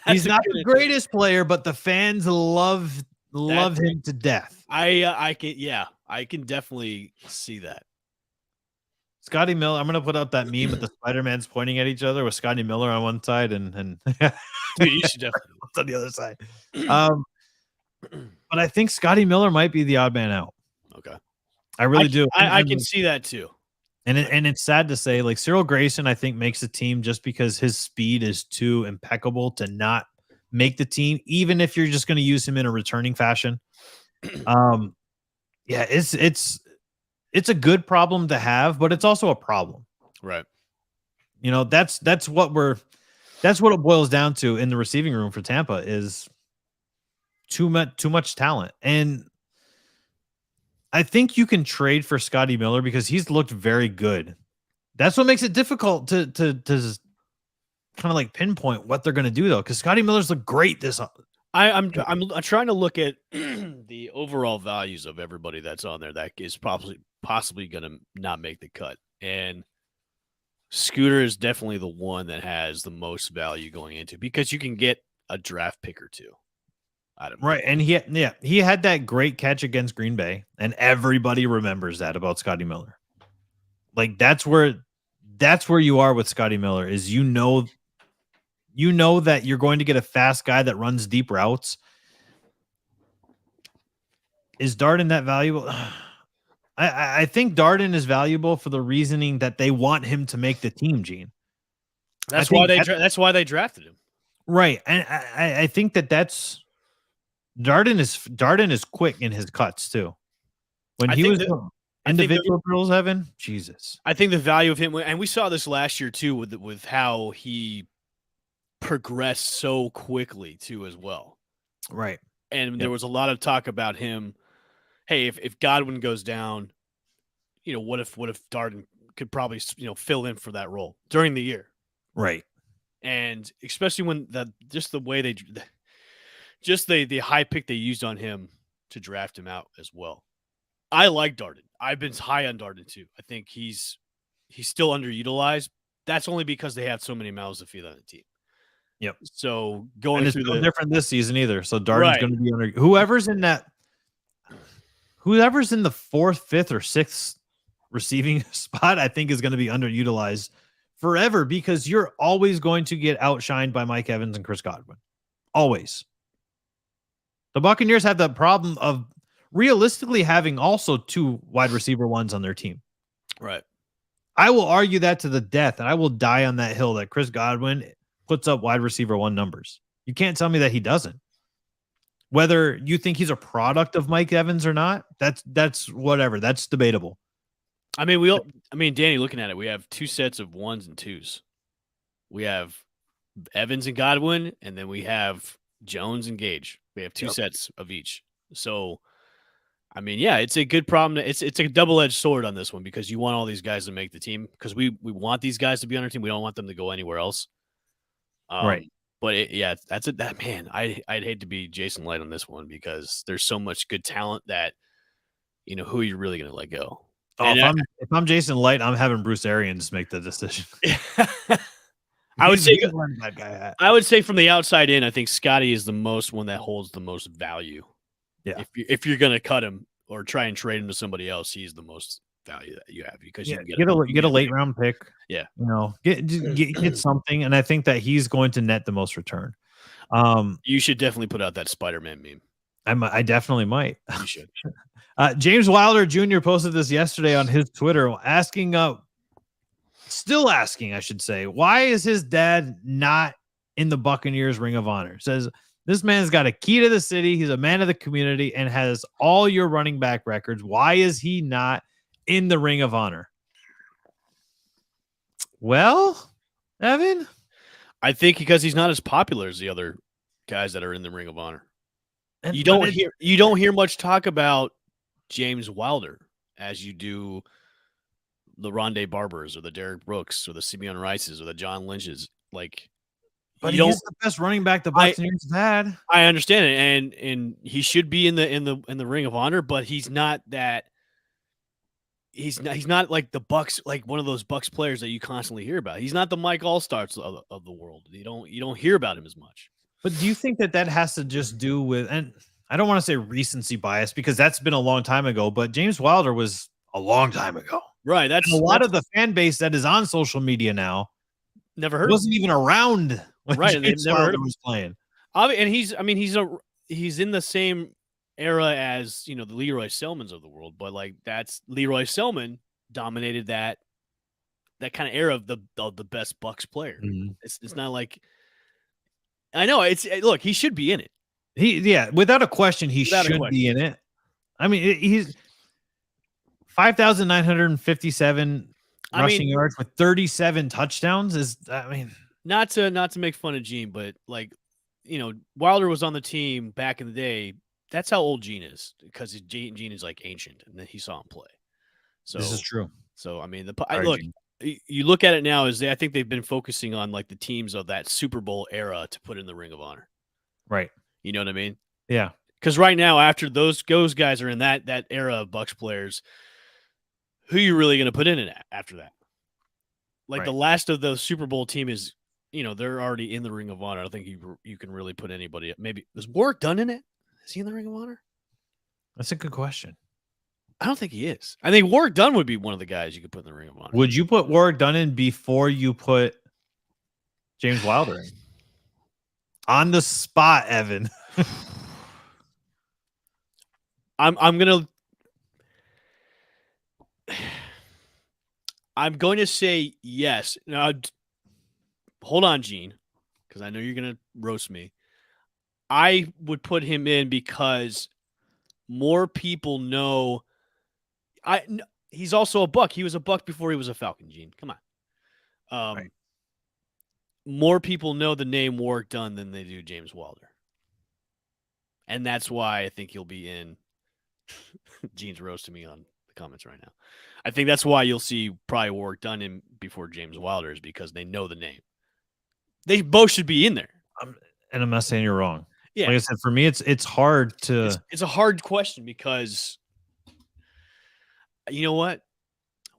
He's not the greatest player, but the fans love him to death. I can definitely see that. Scotty Miller, I'm gonna put up that meme with the Spider-Mans pointing at each other with Scotty Miller on one side and dude, you should definitely on the other side. But I think Scotty Miller might be the odd man out. Okay, I really do. I can see that too. And it's sad to say, like Cyril Grayson, I think makes the team just because his speed is too impeccable to not make the team, even if you're just going to use him in a returning fashion. Yeah, it's a good problem to have, but it's also a problem. Right. That's what it boils down to in the receiving room for Tampa is too much talent. And I think you can trade for Scotty Miller because he's looked very good. That's what makes it difficult to kind of like pinpoint what they're going to do though, because Scotty Miller's looked great this. I'm trying to look at the overall values of everybody that's on there that is possibly going to not make the cut, and Scooter is definitely the one that has the most value going into because you can get a draft pick or two. I don't know. Right, and he had that great catch against Green Bay, and everybody remembers that about Scotty Miller. Like that's where you are with Scotty Miller is you know that you're going to get a fast guy that runs deep routes. Is Darden that valuable? I think Darden is valuable for the reasoning that they want him to make the team, Gene. That's why they drafted him. Right, and I think that's Darden is quick in his cuts too. When he was individual drills, Evan, Jesus. I think the value of him, and we saw this last year too, with how he progressed so quickly too as well. Right. And there was a lot of talk about him. Hey, if Godwin goes down, what if Darden could probably fill in for that role during the year. Right. And especially when the way the high pick they used on him to draft him out as well. I like Darden. I've been high on Darden too. I think he's still underutilized. That's only because they have so many mouths to feed on the team. Yep. So it's no different this season either. So Darden's going to be under whoever's in the 4th, 5th, or 6th receiving spot. I think is going to be underutilized forever because you're always going to get outshined by Mike Evans and Chris Godwin. Always. The Buccaneers have the problem of realistically having also 2 wide receiver ones on their team. Right. I will argue that to the death, and I will die on that hill that Chris Godwin puts up wide receiver 1 numbers. You can't tell me that he doesn't. Whether you think he's a product of Mike Evans or not, that's whatever. That's debatable. I mean, Danny, looking at it, we have 2 sets of 1s and 2s. We have Evans and Godwin, and then we have Jones and Gage. We have 2 sets of each. So, I mean, yeah, it's a good problem. It's a double-edged sword on this one because you want all these guys to make the team because we want these guys to be on our team. We don't want them to go anywhere else. Right. But man, I'd hate to be Jason Light on this one because there's so much good talent that, who are you really going to let go? Oh, if I'm Jason Light, I'm having Bruce Arians make the decision. I would say that guy at. I would say from the outside in, I think Scotty is the most one that holds the most value. Yeah. If you're gonna cut him or try and trade him to somebody else, he's the most value that you have because you can get a late round pick. Yeah. Get something, and I think that he's going to net the most return. You should definitely put out that Spider-Man meme. I definitely might. You should. James Wilder Jr. posted this yesterday on his Twitter, still asking, I should say, why is his dad not in the Buccaneers Ring of Honor? Says this man's got a key to the city. He's a man of the community and has all your running back records. Why is he not in the Ring of Honor? Well, Evan, I think because he's not as popular as the other guys that are in the Ring of Honor. And you don't hear much talk about James Wilder as you do the Rondé Barbers or the Derek Brooks or the Simeon Rices or the John Lynches. But he's the best running back the Buccaneers have had. I understand it, and he should be in the Ring of Honor, but he's not that. He's not like the Bucs, like one of those Bucs players that you constantly hear about. He's not the Mike Allstars of the world. You don't hear about him as much. But do you think that has to just do with, and I don't want to say recency bias because that's been a long time ago, but James Wilder was a long time ago. Right. That's a lot of the fan base that is on social media now. Never heard. Wasn't even around when James Wilder was playing. And he's in the same era as the Leroy Selmans of the world, but that's Leroy Selman dominated that kind of era of the best Bucs player. Mm-hmm. It's not like I know look, he should be in it. Without a question, he should be in it. I mean, he's 5,957 rushing yards with 37 touchdowns. Not to make fun of Gene, but Wilder was on the team back in the day. That's how old Gene is because Gene is ancient, and then he saw him play. So this is true. So you look at it now I think they've been focusing on the teams of that Super Bowl era to put in the Ring of Honor. Right. You know what I mean? Yeah. Because right now, after those guys are in that era of Bucs players, who are you really going to put in it after that? The last of the Super Bowl team is, they're already in the Ring of Honor. I don't think you can really put anybody. Maybe is Warwick Dunn in it? Is he in the Ring of Honor? That's a good question. I don't think he is. I think Warwick Dunn would be one of the guys you could put in the Ring of Honor. Would you put Warwick Dunn in before you put James Wilder in? On the spot, Evan. I'm going to say yes. Now, hold on, Gene, because I know you're going to roast me. I would put him in because more people know. He's also a Buck. He was a Buck before he was a Falcon, Gene. Come on. Right. More people know the name Warwick Dunn than they do James Wilder. And that's why I think he'll be in. Gene's roasting me on the comments right now. I think that's why you'll see probably Warwick Dunn in before James Wilder is because they know the name. They both should be in there. And I'm not saying you're wrong. Yeah. Like I said, for me, it's hard to. It's a hard question because you know what?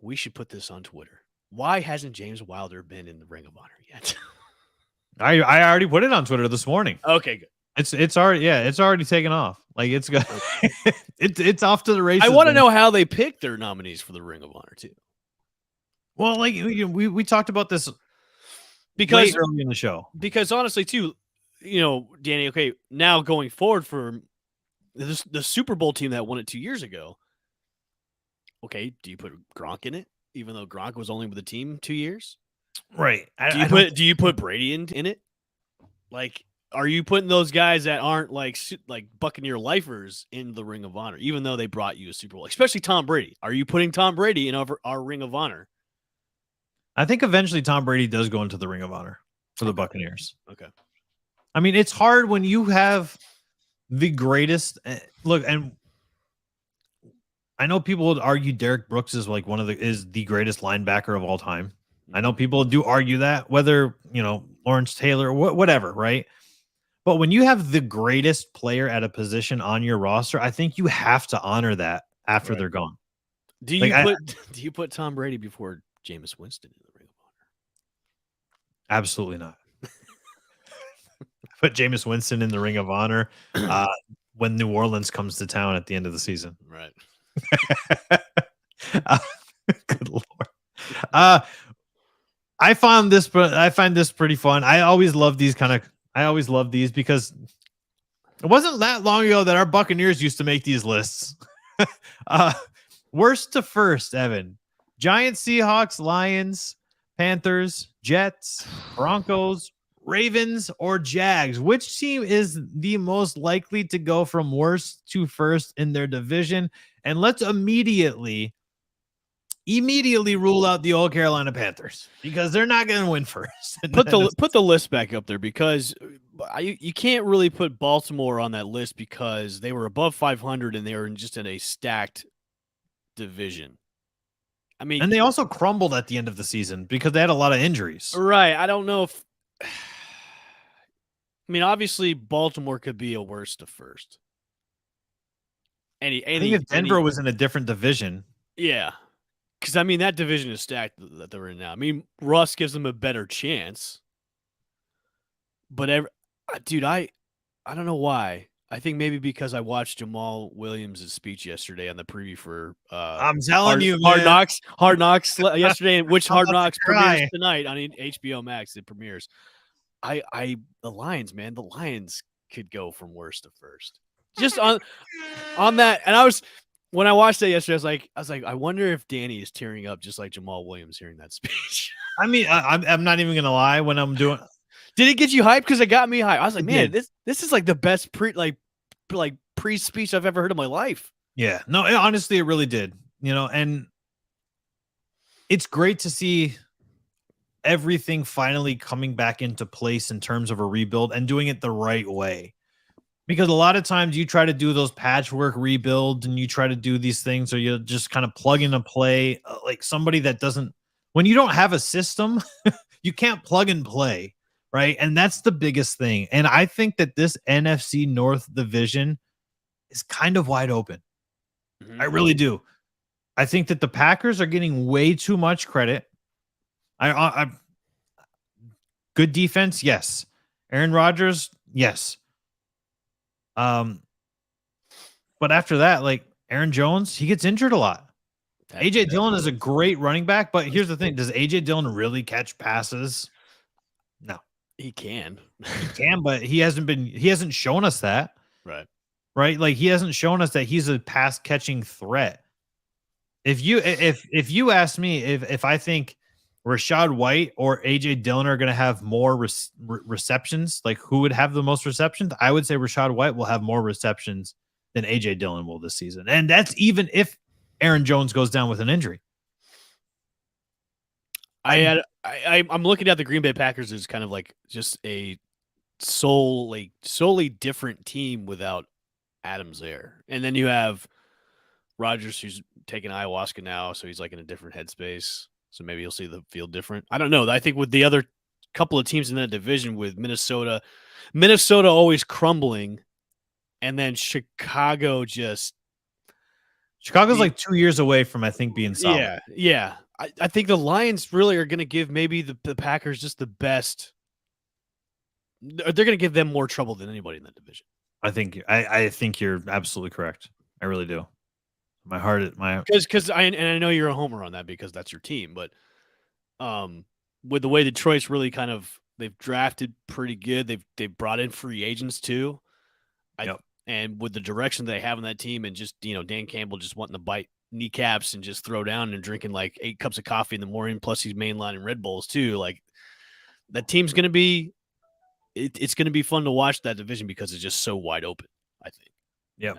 We should put this on Twitter. Why hasn't James Wilder been in the Ring of Honor yet? I already put it on Twitter this morning. Okay, good. It's already taken off. It's good. it's off to the races. I want to know how they picked their nominees for the Ring of Honor too. Well, we talked about this because early in the show. Because honestly, too, Danny. Okay, now going forward for the Super Bowl team that won it 2 years ago. Okay, do you put Gronk in it, even though Gronk was only with the team 2 years? Right. Do you put Brady in it? Are you putting those guys that aren't like Buccaneer lifers in the Ring of Honor, even though they brought you a Super Bowl, especially Tom Brady? Are you putting Tom Brady in our Ring of Honor? I think eventually Tom Brady does go into the Ring of Honor for the Buccaneers. Okay. I mean, it's hard when you have the greatest look, and I know people would argue Derek Brooks is is the greatest linebacker of all time. I know people do argue that, whether Lawrence Taylor, whatever, right? But when you have the greatest player at a position on your roster, I think you have to honor that after they're gone. Do you do you put Tom Brady before Jameis Winston in the Ring of Honor? Absolutely not. Put Jameis Winston in the Ring of Honor when New Orleans comes to town at the end of the season. Right. Good Lord. I find this pretty fun. I always love these because it wasn't that long ago that our Buccaneers used to make these lists. Worst to first, Evan. Giants, Seahawks, Lions, Panthers, Jets, Broncos, Ravens, or Jags. Which team is the most likely to go from worst to first in their division? And let's immediately rule out the old Carolina Panthers because they're not going to win first. Put the list back up there because you can't really put Baltimore on that list because they were above 500 and they were just in a stacked division. I mean, and they also crumbled at the end of the season because they had a lot of injuries. Right. I don't know if I mean, obviously Baltimore could be a worst to first. I think if Denver was in a different division. Yeah. Because, I mean, that division is stacked that they're in now. I mean, Russ gives them a better chance. But, dude, I don't know why. I think maybe because I watched Jamal Williams' speech yesterday on the preview for I'm telling you, Hard Knocks yesterday, which Hard Knocks premieres cry. tonight on HBO Max. It premieres. The Lions, man, the Lions could go from worst to first. Just on that, and when I watched that yesterday, I was like, I wonder if Danny is tearing up just like Jamal Williams hearing that speech. I mean, I'm not even gonna lie. When I'm doing, did it get you hyped? Because it got me hyped. I was like, man, this is like the best pre-speech I've ever heard in my life. Yeah, no, honestly, it really did. And it's great to see everything finally coming back into place in terms of a rebuild and doing it the right way. Because a lot of times you try to do those patchwork rebuilds and you try to do these things, or you just kind of plug in and play like somebody that doesn't. When you don't have a system, you can't plug and play, right? And that's the biggest thing. And I think that this NFC North division is kind of wide open. Mm-hmm. I really do. I think that the Packers are getting way too much credit. I good defense, yes. Aaron Rodgers, yes. But after that, like Aaron Jones, he gets injured a lot. AJ Dillon is a great running back, but here's the thing: does AJ Dillon really catch passes? No, he can. He can, but he hasn't shown us that. Right. Like he hasn't shown us that he's a pass catching threat. If you ask me if I think Rachaad White or AJ Dillon are going to have more receptions, like who would have the most receptions, I would say Rachaad White will have more receptions than AJ Dillon will this season. And that's even if Aaron Jones goes down with an injury. I'm looking at the Green Bay Packers as kind of like just a solely different team without Adams there. And then you have Rodgers, who's taking ayahuasca now, so he's like in a different headspace. So maybe you'll see the field different. I don't know. I think with the other couple of teams in that division, with Minnesota always crumbling, and then Chicago's like 2 years away from, I think, being solid. Yeah. I think the Lions really are going to give maybe the Packers just the best. They're going to give them more trouble than anybody in that division. I think you're absolutely correct. I really do. My heart, because I know you're a homer on that because that's your team, but with the way Detroit's really kind of they've drafted pretty good, they've brought in free agents too, and with the direction they have on that team, and just Dan Campbell just wanting to bite kneecaps and just throw down and drinking like 8 cups of coffee in the morning, plus he's mainlining Red Bulls too. Like that team's gonna be, it's gonna be fun to watch that division because it's just so wide open. I think. Yeah.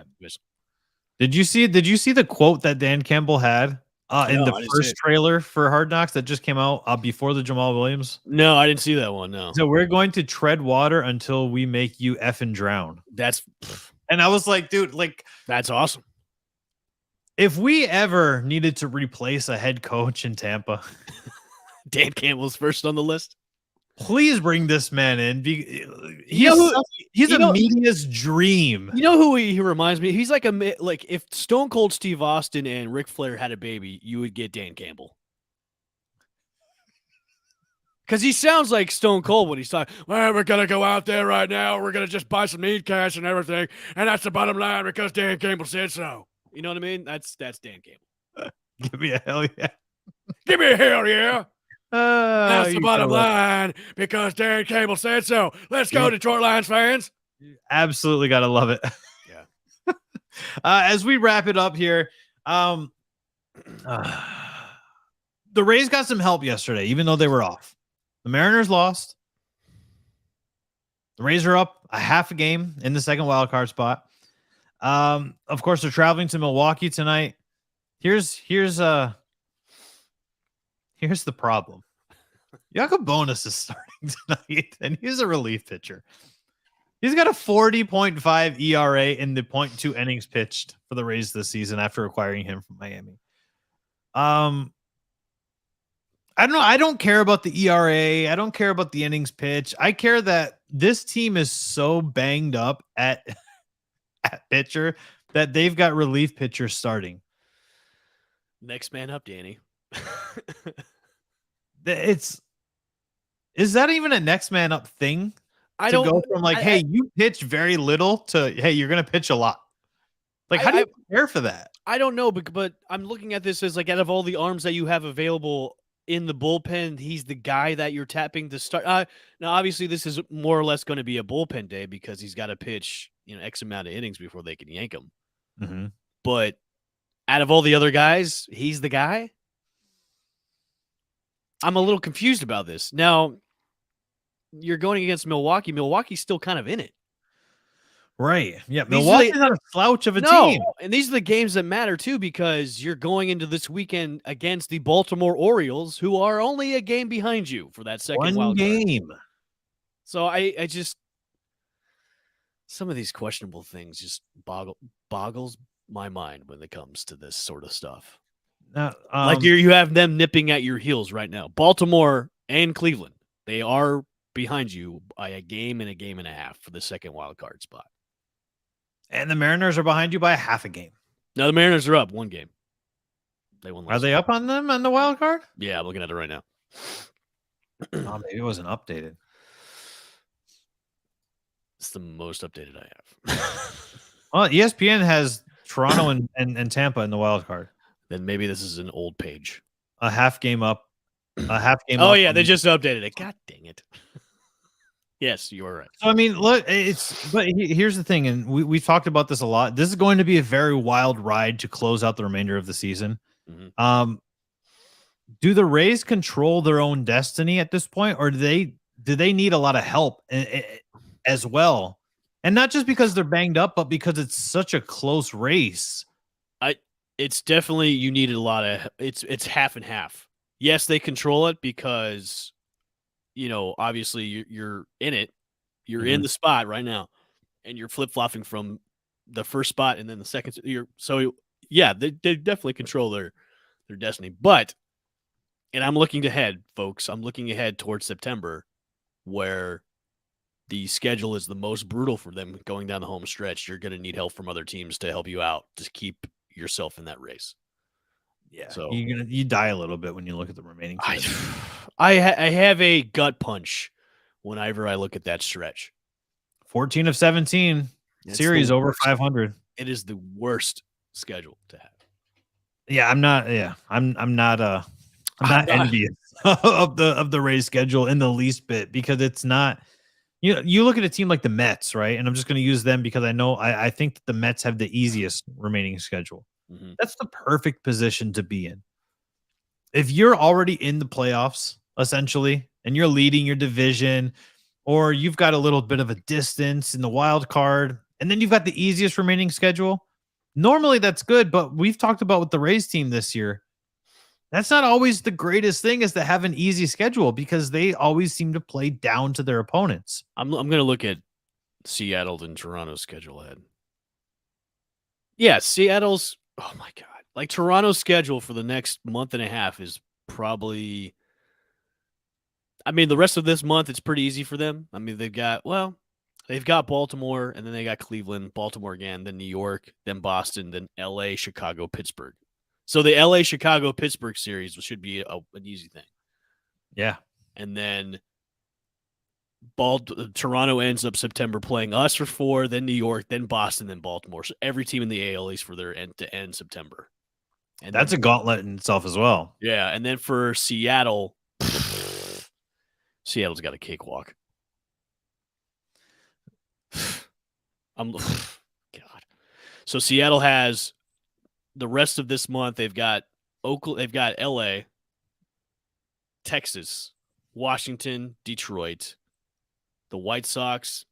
Did you see the quote that Dan Campbell had in the first trailer for Hard Knocks that just came out before the Jamal Williams? No, I didn't see that one. No. So we're going to tread water until we make you effing drown. And I was like, dude, like that's awesome. If we ever needed to replace a head coach in Tampa, Dan Campbell's first on the list. Please bring this man in. You He's know a who- media's dream. You know who he reminds me? He's like if Stone Cold Steve Austin and Ric Flair had a baby, you would get Dan Campbell. Because he sounds like Stone Cold when he's talking. Well, we're gonna go out there right now. We're gonna just buy some meat cash and everything, and that's the bottom line because Dan Campbell said so. You know what I mean? That's Dan Campbell. Give me a hell yeah. Give me a hell yeah. That's the bottom line. line because Dan Campbell said so. Let's go, Detroit Lions fans. Absolutely got to love it. Yeah. As we wrap it up here, the Rays got some help yesterday, even though they were off. The Mariners lost. The Rays are up a half a game in the second wild card spot. Of course, they're traveling to Milwaukee tonight. Here's the problem. Jakob Bonus is starting tonight, and he's a relief pitcher. He's got a 40.5 ERA in the 0.2 innings pitched for the Rays this season after acquiring him from Miami. I don't know. I don't care about the ERA. I don't care about the innings pitch. I care that this team is so banged up at pitcher that they've got relief pitchers starting. Next man up, Danny. Is that even a next man up thing? I don't go from hey, you pitch very little to hey, you're gonna pitch a lot. Like, how do you prepare for that? I don't know, but I'm looking at this as like out of all the arms that you have available in the bullpen, he's the guy that you're tapping to start. Now, obviously, this is more or less going to be a bullpen day because he's got to pitch, X amount of innings before they can yank him. Mm-hmm. But out of all the other guys, he's the guy. I'm a little confused about this. Now, you're going against Milwaukee. Milwaukee's still kind of in it. Right. Yeah. Milwaukee's not a slouch of a team. And these are the games that matter, too, because you're going into this weekend against the Baltimore Orioles, who are only a game behind you for that second wild game. So I just – some of these questionable things just boggles my mind when it comes to this sort of stuff. Like you have them nipping at your heels right now. Baltimore and Cleveland, they are behind you by a game and a half for the second wild card spot. And the Mariners are behind you by a half a game. No, the Mariners are up one game. They won. Are they up on them on the wild card? Yeah, I'm looking at it right now. Oh, maybe it wasn't updated. It's the most updated I have. Well, ESPN has Toronto and Tampa in the wild card. Then maybe this is an old page. A half game up. Oh, yeah, they just updated it. God dang it. Yes, you are right. So, I mean, look, but here's the thing, and we've talked about this a lot. This is going to be a very wild ride to close out the remainder of the season. Mm-hmm. Do the Rays control their own destiny at this point, or do they need a lot of help as well? And not just because they're banged up, but because it's such a close race. It's definitely you needed a lot of it's half and half. Yes, they control it because obviously you're in it. You're in the spot right now, and you're flip-flopping from the first spot and then the second. They definitely control their destiny. But, and I'm looking ahead, folks. I'm looking ahead towards September, where the schedule is the most brutal for them going down the home stretch. You're going to need help from other teams to help you out to keep yourself in that race. Yeah, so you die a little bit when you look at the remaining. I have a gut punch whenever I look at that stretch. 14 of 17 series over 500. It is the worst schedule to have. Yeah, I'm not envious of the Rays schedule in the least bit, because it's not. You look at a team like the Mets, right? And I'm just going to use them because I think that the Mets have the easiest remaining schedule. Mm-hmm. That's the perfect position to be in. If you're already in the playoffs, essentially, and you're leading your division, or you've got a little bit of a distance in the wild card, and then you've got the easiest remaining schedule, normally that's good. But we've talked about with the Rays team this year, that's not always the greatest thing, is to have an easy schedule, because they always seem to play down to their opponents. I'm going to look at Seattle and Toronto's schedule ahead. Yeah, Seattle's, oh my God. Like, Toronto's schedule for the next month and a half is probably, I mean, the rest of this month, it's pretty easy for them. I mean, they've got Baltimore, and then they got Cleveland, Baltimore again, then New York, then Boston, then LA, Chicago, Pittsburgh. So the LA, Chicago, Pittsburgh series should be an easy thing. Yeah. And then Toronto ends up September playing us for 4, then New York, then Boston, then Baltimore. So every team in the AL East for their end to end September. And that's a gauntlet in itself as well. Yeah, and then for Seattle, Seattle's got a cakewalk. God. So Seattle has the rest of this month. They've got Oakland, they've got LA, Texas, Washington, Detroit, the White Sox.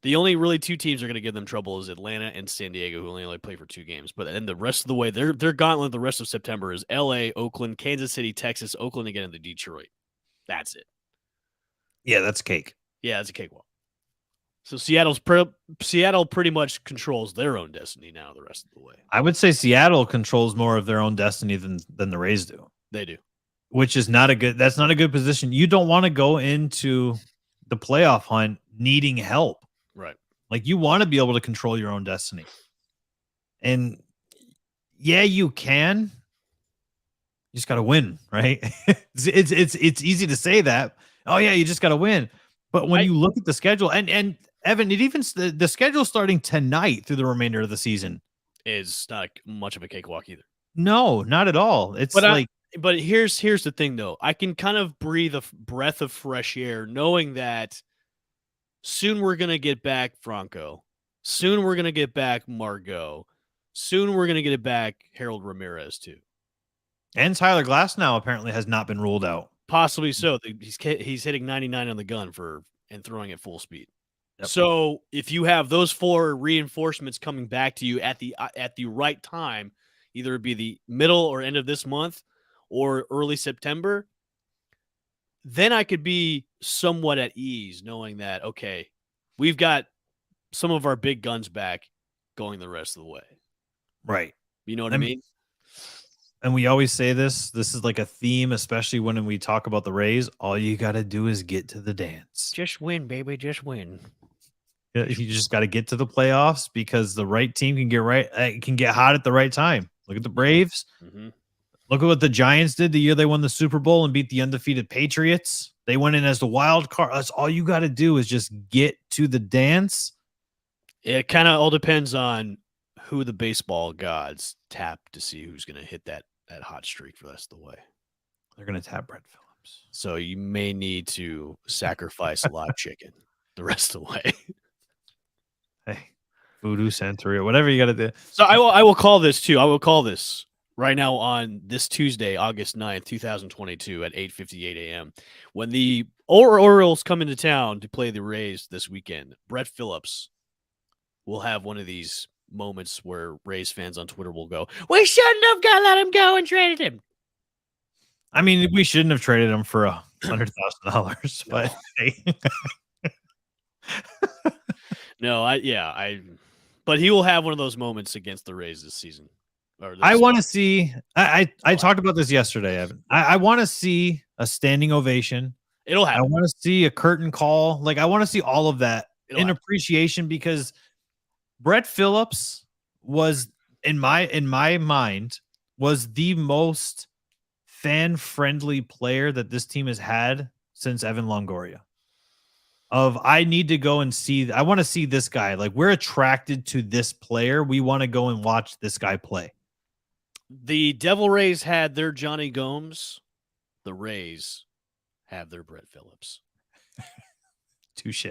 The only really 2 teams are going to give them trouble is Atlanta and San Diego, who only play for 2 games. But then the rest of the way, their gauntlet the rest of September is LA, Oakland, Kansas City, Texas, Oakland again, and the Detroit. That's it. Yeah, that's cake. Yeah, that's a cakewalk. So Seattle pretty much controls their own destiny now the rest of the way. I would say Seattle controls more of their own destiny than the Rays do. They do. Which is that's not a good position. You don't want to go into the playoff hunt needing help. Right. Like you want to be able to control your own destiny. And yeah, you can. You just got to win, right? it's easy to say that. Oh yeah, you just got to win. But when you look at the schedule and Evan, it even the schedule starting tonight through the remainder of the season is not much of a cakewalk either. No, not at all. It's but here's the thing though. I can kind of breathe a breath of fresh air knowing that soon we're going to get back Franco. Soon we're going to get back Margot. Soon we're going to get it back Harold Ramirez too. And Tyler Glass now apparently has not been ruled out. Possibly so. He's hitting 99 on the gun and throwing at full speed. Yep. So if you have those 4 reinforcements coming back to you at the right time, either it be the middle or end of this month or early September, then I could be somewhat at ease knowing that, okay, we've got some of our big guns back going the rest of the way. Right. You know what I mean? And we always say this is like a theme, especially when we talk about the Rays. All you got to do is get to the dance. Just win, baby. Just win. You just got to get to the playoffs because the right team can get hot at the right time. Look at the Braves. Mm-hmm. Look at what the Giants did the year they won the Super Bowl and beat the undefeated Patriots. They went in as the wild card. That's all you got to do is just get to the dance. It kind of all depends on who the baseball gods tap to see who's going to hit that hot streak for the rest of the way. They're going to tap Brett Phillips. So you may need to sacrifice a live chicken the rest of the way. Hey, Voodoo Santeria, whatever you got to do. So I will call this too. I will call this right now on this Tuesday, August 9th, 2022 at 8:58 a.m. When the Orioles come into town to play the Rays this weekend, Brett Phillips will have one of these moments where Rays fans on Twitter will go, "We shouldn't have let him go and traded him." I mean, we shouldn't have traded him for $100,000, but hey. No, but he will have one of those moments against the Rays this season. I want to see. I talked about this yesterday, Evan. I want to see a standing ovation. It'll happen. I want to see a curtain call. Like I want to see all of that in appreciation because Brett Phillips was in my mind was the most fan-friendly player that this team has had since Evan Longoria. I need to go and see. I want to see this guy. Like we're attracted to this player. We want to go and watch this guy play. The Devil Rays had their Johnny Gomes. The Rays have their Brett Phillips. Touche.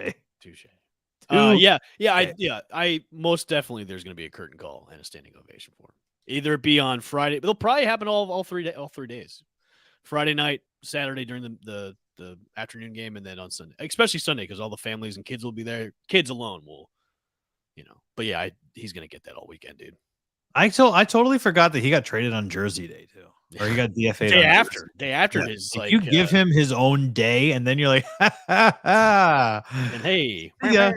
I most definitely there's going to be a curtain call and a standing ovation for him. Either it be on Friday, but it'll probably happen all 3 days. Friday night, Saturday during the afternoon game, and then on Sunday, especially Sunday, because all the families and kids will be there. Kids alone will, But yeah, he's going to get that all weekend, dude. I totally forgot that he got traded on Jersey Day too, or he got DFA'd day after yeah. his. Like, you give him his own day, and then you're like, ha, ha, ha. And hey, yeah.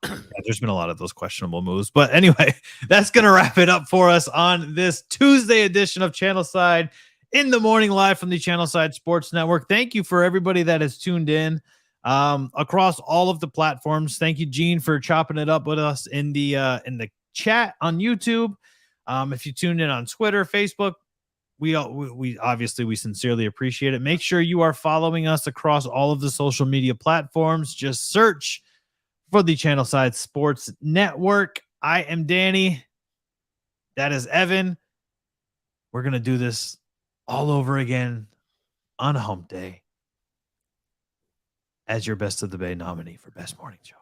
Yeah, there's been a lot of those questionable moves. But anyway, that's going to wrap it up for us on this Tuesday edition of Channelside in the morning, live from the Channelside Sports Network. Thank you for everybody that has tuned in across all of the platforms. Thank you, Gene, for chopping it up with us in the chat on YouTube. If you tuned in on Twitter, Facebook, we obviously we sincerely appreciate it. Make sure you are following us across all of the social media platforms. Just search for the Channelside Sports Network. I am Danny. That is Evan. We're going to do this all over again on Hump Day as your Best of the Bay nominee for Best Morning Show.